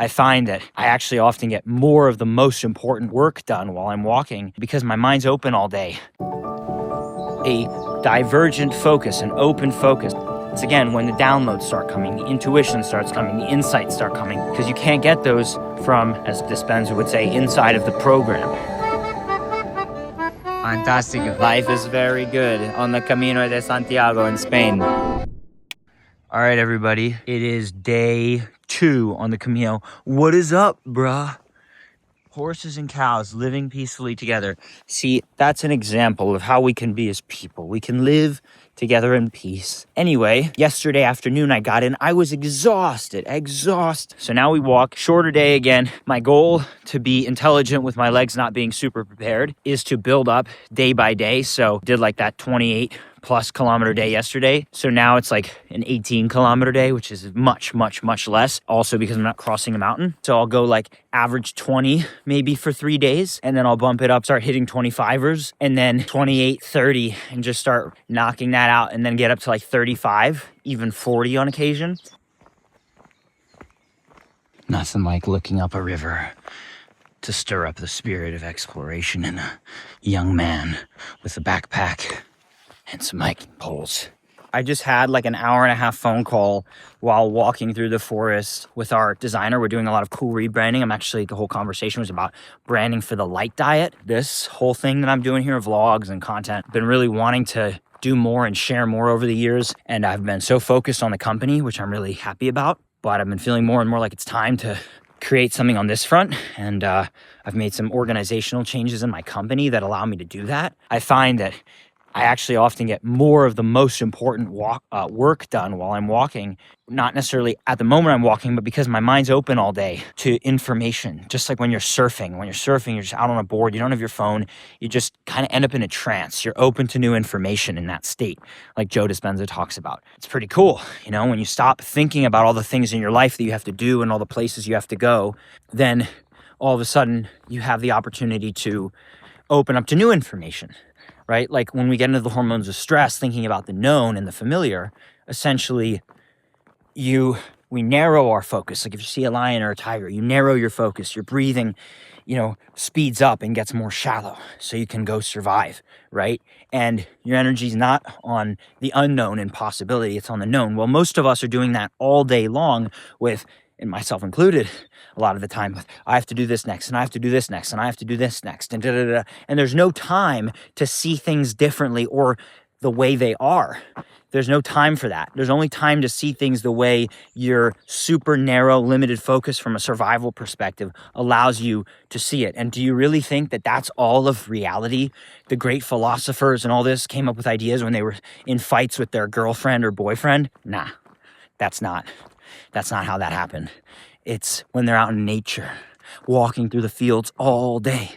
I find that I actually often get more of the most important work done while I'm walking because my mind's open all day. A divergent focus, an open focus. It's again when the downloads start coming, the intuition starts coming, the insights start coming, because you can't get those from, as Dispenza would say, inside of the program. Fantastic. Life is very good on the Camino de Santiago in Spain. All right, everybody. It is day 2 on the Camino. What is up, bruh? Horses and cows living peacefully together. See, that's an example of how we can be as people. We can live together in peace. Anyway, yesterday afternoon I got in. I was exhausted. So now we walk. Shorter day again. My goal, to be intelligent with my legs not being super prepared, is to build up day by day. So did like that 28+ kilometer day yesterday. So now it's like an 18 kilometer day, which is much less. Also because I'm not crossing a mountain. So I'll go like average 20 maybe for 3 days. And then I'll bump it up, start hitting 25ers and then 28, 30 and just start knocking that out and then get up to like 35, even 40 on occasion. Nothing like looking up a river to stir up the spirit of exploration in a young man with a backpack and some hiking poles. I just had like an hour-and-a-half phone call while walking through the forest with our designer. We're doing a lot of cool rebranding. The whole conversation was about branding for the light diet. This whole thing that I'm doing here, vlogs and content, I've been really wanting to do more and share more over the years. And I've been so focused on the company, which I'm really happy about. But I've been feeling more and more like it's time to create something on this front. And I've made some organizational changes in my company that allow me to do that. I find that I actually often get more of the most important work done while I'm walking, not necessarily at the moment I'm walking, but because my mind's open all day to information. Just like when you're surfing. When you're surfing, you're just out on a board, you don't have your phone, you just kind of end up in a trance. You're open to new information in that state, like Joe Dispenza talks about. It's pretty cool, you know, when you stop thinking about all the things in your life that you have to do and all the places you have to go, then all of a sudden you have the opportunity to open up to new information. Right? Like when we get into the hormones of stress, thinking about the known and the familiar, essentially we narrow our focus. Like if you see a lion or a tiger, you narrow your focus. Your breathing, speeds up and gets more shallow so you can go survive, right? And your energy's not on the unknown and possibility, it's on the known. Well, most of us are doing that all day long with, and myself included, a lot of the time, I have to do this next, and I have to do this next, and I have to do this next, and da-da-da-da. And there's no time to see things differently or the way they are. There's no time for that. There's only time to see things the way your super narrow, limited focus from a survival perspective allows you to see it. And do you really think that that's all of reality? The great philosophers and all this came up with ideas when they were in fights with their girlfriend or boyfriend? Nah, that's not how that happened. It's when they're out in nature, walking through the fields all day.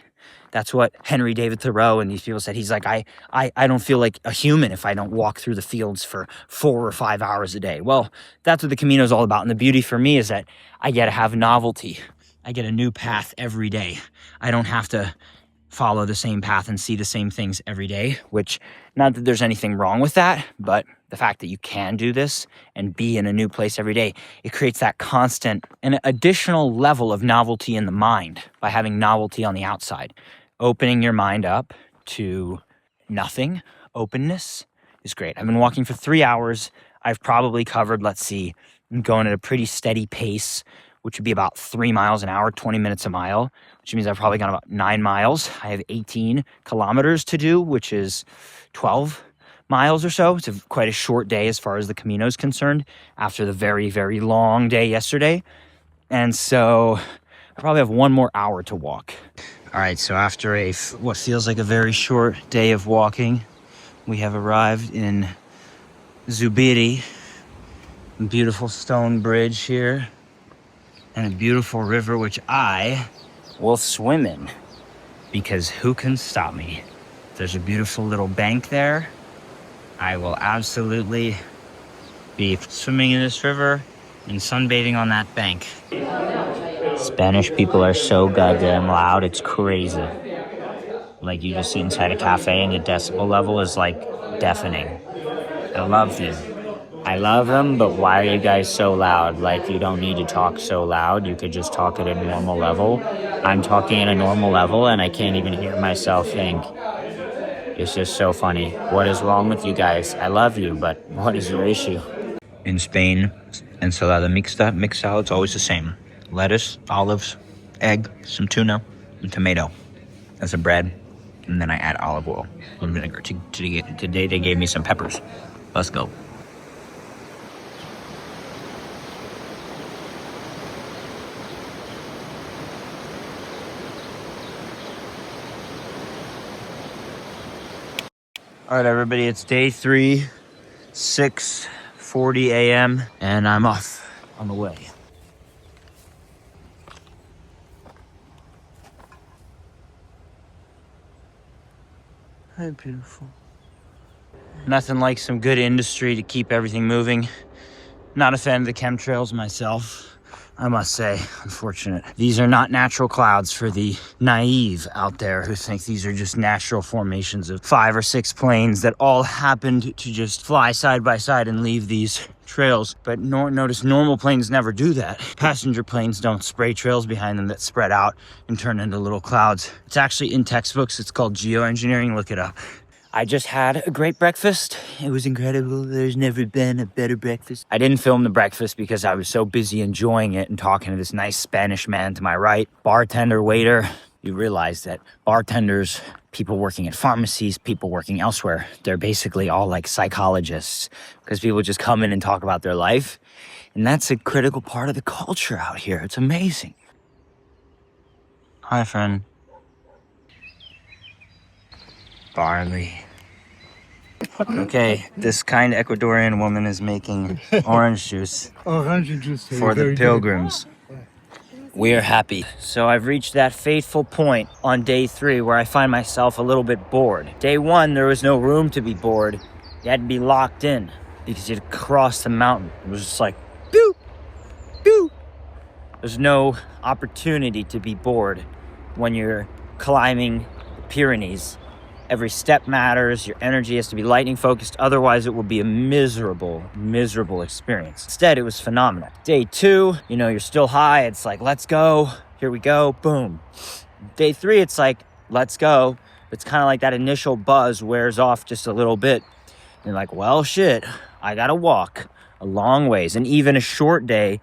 That's what Henry David Thoreau and these people said. He's like, I don't feel like a human if I don't walk through the fields for 4 or 5 hours a day. Well, that's what the Camino is all about. And the beauty for me is that I get to have novelty. I get a new path every day. I don't have to follow the same path and see the same things every day, which, not that there's anything wrong with that, but the fact that you can do this and be in a new place every day, it creates that constant and additional level of novelty in the mind by having novelty on the outside. Opening your mind up to nothing, openness is great. I've been walking for 3 hours. I've probably covered, I'm going at a pretty steady pace, which would be about 3 miles an hour, 20 minutes a mile, which means I've probably gone about 9 miles. I have 18 kilometers to do, which is 12 miles or so. It's quite a short day as far as the Camino is concerned after the very, very long day yesterday. And so I probably have 1 more hour to walk. All right, so after what feels like a very short day of walking, we have arrived in Zubiri, a beautiful stone bridge here, and a beautiful river which I will swim in, because who can stop me? There's a beautiful little bank there. I will absolutely be swimming in this river and sunbathing on that bank. Spanish people are so goddamn loud, it's crazy. Like, you just sit inside a cafe and the decibel level is like deafening. I love them. I love them, but why are you guys so loud? Like, you don't need to talk so loud. You could just talk at a normal level. I'm talking at a normal level, and I can't even hear myself think. It's just so funny. What is wrong with you guys? I love you, but what is your issue? In Spain, ensalada mixta, mixed salad's always the same. Lettuce, olives, egg, some tuna, and tomato as a bread. And then I add olive oil and vinegar. Today they gave me some peppers. Let's go. All right, everybody, it's day 3, 6:40 a.m., and I'm off on the way. Hi, beautiful. Nothing like some good industry to keep everything moving. Not a fan of the chemtrails myself, I must say. Unfortunate. These are not natural clouds for the naive out there who think these are just natural formations of 5 or 6 planes that all happened to just fly side by side and leave these trails. But notice normal planes never do that. Passenger planes don't spray trails behind them that spread out and turn into little clouds. It's actually in textbooks. It's called geoengineering. Look it up. I just had a great breakfast. It was incredible. There's never been a better breakfast. I didn't film the breakfast because I was so busy enjoying it and talking to this nice Spanish man to my right. Bartender, waiter. You realize that bartenders, people working at pharmacies, people working elsewhere, they're basically all like psychologists because people just come in and talk about their life. And that's a critical part of the culture out here. It's amazing. Hi, friend. Barley. Okay, this kind Ecuadorian woman is making orange juice for the pilgrims. We are happy. So I've reached that fateful point on day 3 where I find myself a little bit bored. Day 1, there was no room to be bored. You had to be locked in because you had to cross the mountain. It was just like, pew, pew. There's no opportunity to be bored when you're climbing the Pyrenees. Every step matters. Your energy has to be lightning focused. Otherwise, it will be a miserable, miserable experience. Instead, it was phenomenal. Day 2, you're still high. It's like, let's go. Here we go. Boom. Day 3, it's like, let's go. It's kind of like that initial buzz wears off just a little bit. And you're like, well, shit, I got to walk a long ways. And even a short day,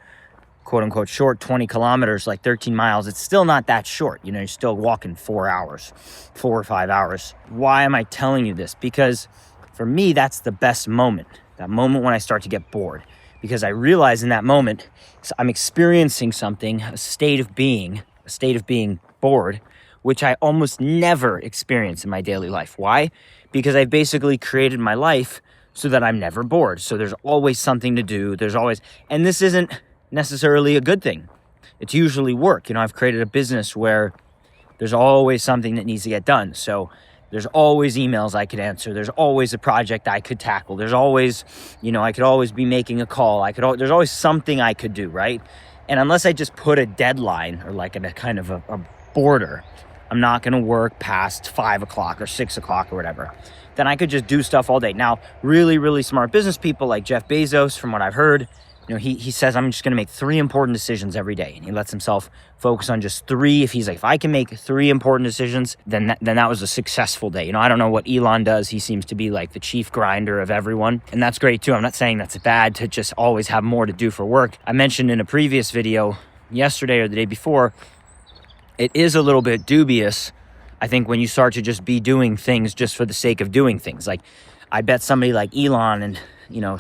quote unquote short, 20 kilometers, like 13 miles, it's still not that short. You're still walking 4 or 5 hours. Why am I telling you this? Because for me, that's the best moment. That moment when I start to get bored. Because I realize in that moment, I'm experiencing something, a state of being bored, which I almost never experience in my daily life. Why? Because I've basically created my life so that I'm never bored. So there's always something to do. And this isn't necessarily a good thing. It's usually work. I've created a business where there's always something that needs to get done. So there's always emails I could answer. There's always a project I could tackle. There's always, I could always be making a call. There's always something I could do, right? And unless I just put a deadline or like a kind of a border, I'm not going to work past 5 o'clock or 6 o'clock or whatever, then I could just do stuff all day. Now, really, really smart business people like Jeff Bezos, from what I've heard, he says, I'm just going to make 3 important decisions every day. And he lets himself focus on just 3. If I can make 3 important decisions, then that was a successful day. I don't know what Elon does. He seems to be like the chief grinder of everyone. And that's great too. I'm not saying that's bad to just always have more to do for work. I mentioned in a previous video yesterday or the day before, it is a little bit dubious, I think, when you start to just be doing things just for the sake of doing things. Like, I bet somebody like Elon and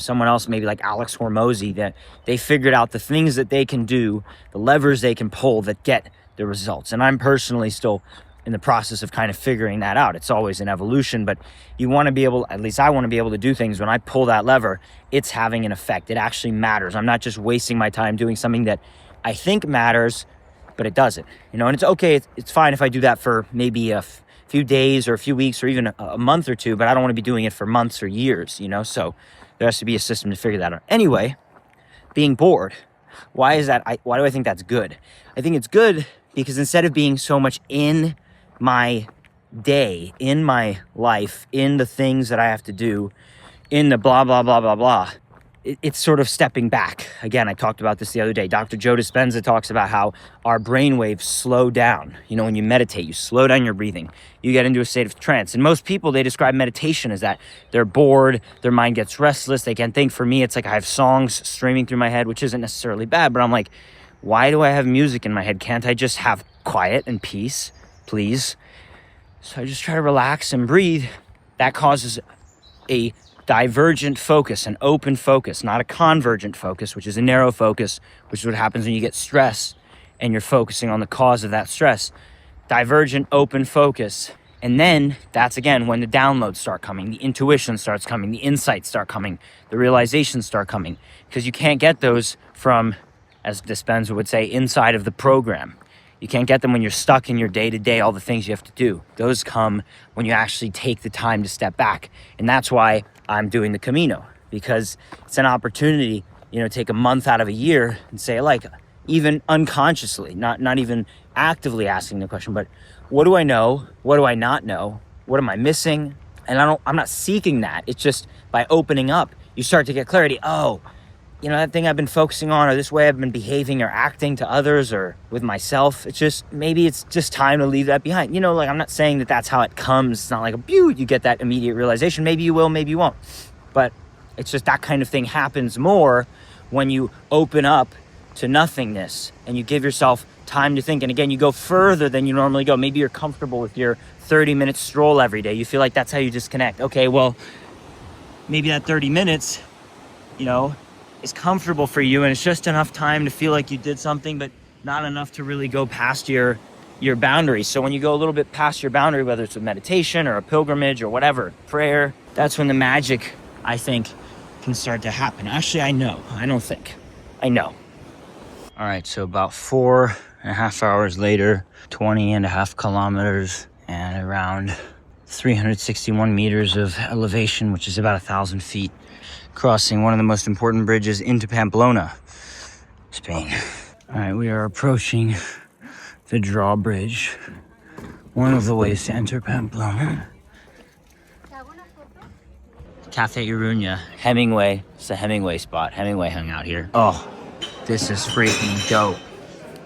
someone else, maybe like Alex Hormozy, that they figured out the things that they can do, the levers they can pull that get the results. And I'm personally still in the process of kind of figuring that out. It's always an evolution, but you want to be able, at least I want to be able to do things when I pull that lever, it's having an effect. It actually matters. I'm not just wasting my time doing something that I think matters, but it doesn't. And it's okay. It's fine if I do that for maybe a few days or a few weeks or even a month or 2, but I don't want to be doing it for months or years, so there has to be a system to figure that out. Anyway, being bored. Why is that? Why do I think that's good? I think it's good because instead of being so much in my day, in my life, in the things that I have to do, in the blah, blah, blah, blah, blah, it's sort of stepping back. Again, I talked about this the other day. Dr. Joe Dispenza talks about how our brain waves slow down. You know, when you meditate, you slow down your breathing. You get into a state of trance. And most people, they describe meditation as that. They're bored, their mind gets restless, they can't think. For me, it's like I have songs streaming through my head, which isn't necessarily bad, but I'm like, why do I have music in my head? Can't I just have quiet and peace, please? So I just try to relax and breathe. That causes a divergent focus, an open focus, not a convergent focus, which is a narrow focus, which is what happens when you get stress and you're focusing on the cause of that stress. Divergent, open focus. And then that's, again, when the downloads start coming, the intuition starts coming, the insights start coming, the realizations start coming, because you can't get those from, as Dispenza would say, inside of the program. You can't get them when you're stuck in your day-to-day, all the things you have to do. Those come when you actually take the time to step back. And that's why I'm doing the Camino, because it's an opportunity, you know, take a month out of a year and say, like, even unconsciously, not even actively asking the question, but what do I know? What do I not know? What am I missing? And I'm not seeking that. It's just by opening up, you start to get clarity. Oh, you know, that thing I've been focusing on, or this way I've been behaving or acting to others or with myself, maybe it's just time to leave that behind. You know, like, I'm not saying that that's how it comes. It's not like you get that immediate realization. Maybe you will, maybe you won't. But it's just that kind of thing happens more when you open up to nothingness and you give yourself time to think. And again, you go further than you normally go. Maybe you're comfortable with your 30-minute stroll every day. You feel like that's how you disconnect. Okay, well, maybe that 30 minutes, you know, is comfortable for you, and it's just enough time to feel like you did something, but not enough to really go past your boundaries. So when you go a little bit past your boundary, whether it's a meditation or a pilgrimage or whatever, prayer, that's when the magic, I think, can start to happen. Actually, I know. I don't think. I know. All right, so about 4.5 hours later, 20.5 kilometers and around 361 meters of elevation, which is about 1,000 feet, crossing one of the most important bridges into Pamplona, Spain. All right, we are approaching the drawbridge, one of the ways to enter Pamplona. Cafe Iruña, Hemingway. It's the Hemingway spot. Hemingway hung out here. Oh, this is freaking dope.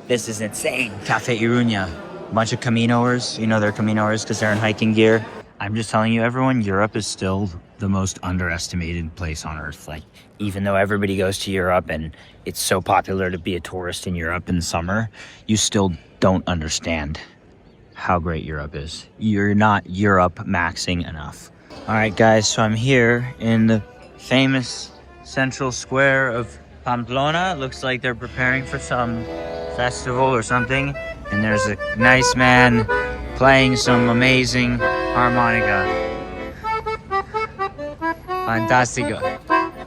This is insane. Cafe Iruña. A bunch of Caminoers. You know they're Caminoers because they're in hiking gear. I'm just telling you, everyone, Europe is still the most underestimated place on earth. Like, even though everybody goes to Europe and it's so popular to be a tourist in Europe in the summer, you still don't understand how great Europe is. You're not Europe maxing enough. All right, guys, so I'm here in the famous central square of Pamplona. It looks like they're preparing for some festival or something. And there's a nice man playing some amazing harmonica. Fantastico.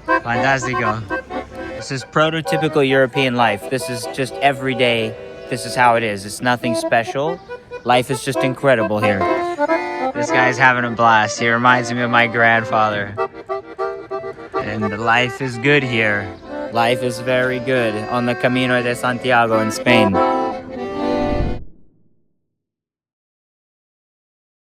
Fantastico. This is prototypical European life. This is just every day. This is how it is. It's nothing special. Life is just incredible here. This guy's having a blast. He reminds me of my grandfather. And life is good here. Life is very good on the Camino de Santiago in Spain.